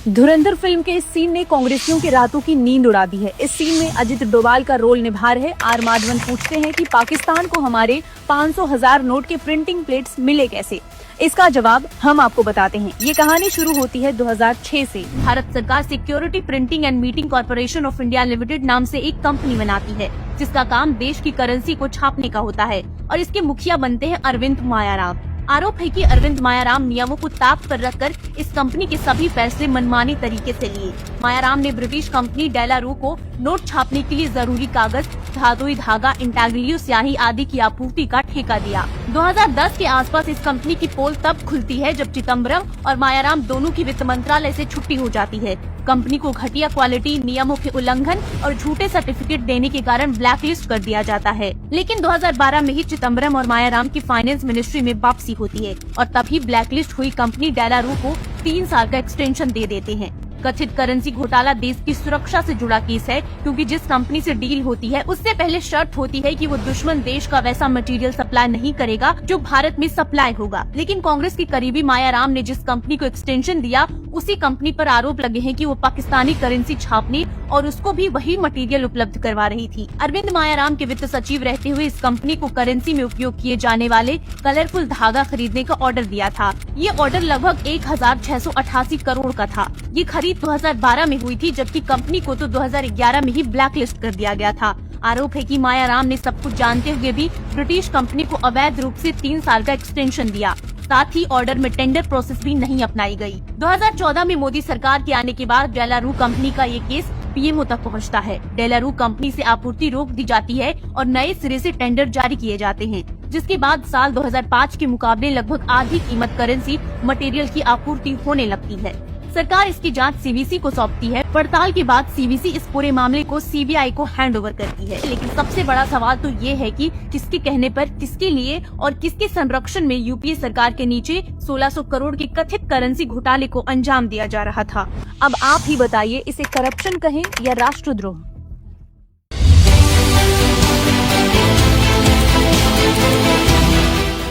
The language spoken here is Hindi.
धुरंधर फिल्म के इस सीन ने कांग्रेसियों की रातों की नींद उड़ा दी है। इस सीन में अजित डोभाल का रोल निभा रहे आर माधवन पूछते हैं कि पाकिस्तान को हमारे 500,000 नोट के प्रिंटिंग प्लेट्स मिले कैसे। इसका जवाब हम आपको बताते हैं। ये कहानी शुरू होती है 2006 से। भारत सरकार security printing and meeting corporation of India limited नाम से एक कंपनी बनाती है, जिसका काम देश की करेंसी को छापने का होता है और इसके मुखिया बनते हैं अरविंद मायाराम। आरोप है कि अरविंद मायाराम नियमों को ताक पर रखकर इस कंपनी के सभी फैसले मनमाने तरीके से लिए। मायाराम ने ब्रिटिश कंपनी डेलारू को नोट छापने के लिए जरूरी कागज, धातुई धागा, इंटाग्लियो स्याही आदि की आपूर्ति का ठेका दिया। 2010 के आसपास इस कंपनी की पोल तब खुलती है जब चिदम्बरम और मायाराम दोनों की वित्त मंत्रालय से छुट्टी हो जाती है। कंपनी को घटिया क्वालिटी, नियमों के उल्लंघन और झूठे सर्टिफिकेट देने के कारण ब्लैकलिस्ट कर दिया जाता है। लेकिन 2012 में ही चिदम्बरम और मायाराम की फाइनेंस मिनिस्ट्री में वापसी होती है और तभी ब्लैकलिस्ट हुई कंपनी डेलारू को 3 साल का एक्सटेंशन दे देते हैं। कथित करेंसी घोटाला देश की सुरक्षा से जुड़ा केस है, क्योंकि जिस कंपनी से डील होती है उससे पहले शर्त होती है कि वो दुश्मन देश का वैसा मटेरियल सप्लाई नहीं करेगा जो भारत में सप्लाई होगा। लेकिन कांग्रेस की करीबी मायाराम ने जिस कंपनी को एक्सटेंशन दिया, उसी कंपनी पर आरोप लगे हैं कि वो पाकिस्तानी करेंसी छापने और उसको भी वही मटेरियल उपलब्ध करवा रही थी। अरविंद मायाराम के वित्त सचिव रहते हुए इस कंपनी को करेंसी में उपयोग किए जाने वाले कलरफुल धागा खरीदने का ऑर्डर दिया था। ये ऑर्डर लगभग 1688 करोड़ का था। ये खरीद 2012 में हुई थी, जबकि कंपनी को तो 2011 में ही ब्लैकलिस्ट कर दिया गया था। आरोप है कि मायाराम ने सब कुछ जानते हुए भी ब्रिटिश कंपनी को अवैध रूप से 3 साल का एक्सटेंशन दिया। साथ ही ऑर्डर में टेंडर प्रोसेस भी नहीं अपनाई गई। 2014 में मोदी सरकार के आने के बाद डेलारू कंपनी का ये केस पीएमओ तक पहुंचता है। डेलारू कंपनी से आपूर्ति रोक दी जाती है और नए सिरे से टेंडर जारी किए जाते हैं, जिसके बाद साल 2005 के मुकाबले लगभग आधी कीमत करेंसी मटेरियल की आपूर्ति होने लगती है। सरकार इसकी जांच सीवीसी को सौंपती है। पड़ताल के बाद सीवीसी इस पूरे मामले को सीबीआई को हैंडओवर करती है। लेकिन सबसे बड़ा सवाल तो ये है कि किसके कहने पर, किसके लिए और किसके संरक्षण में यूपीए सरकार के नीचे 1600 करोड़ के कथित करेंसी घोटाले को अंजाम दिया जा रहा था। अब आप ही बताइए, इसे करप्शन कहें या राष्ट्रद्रोह।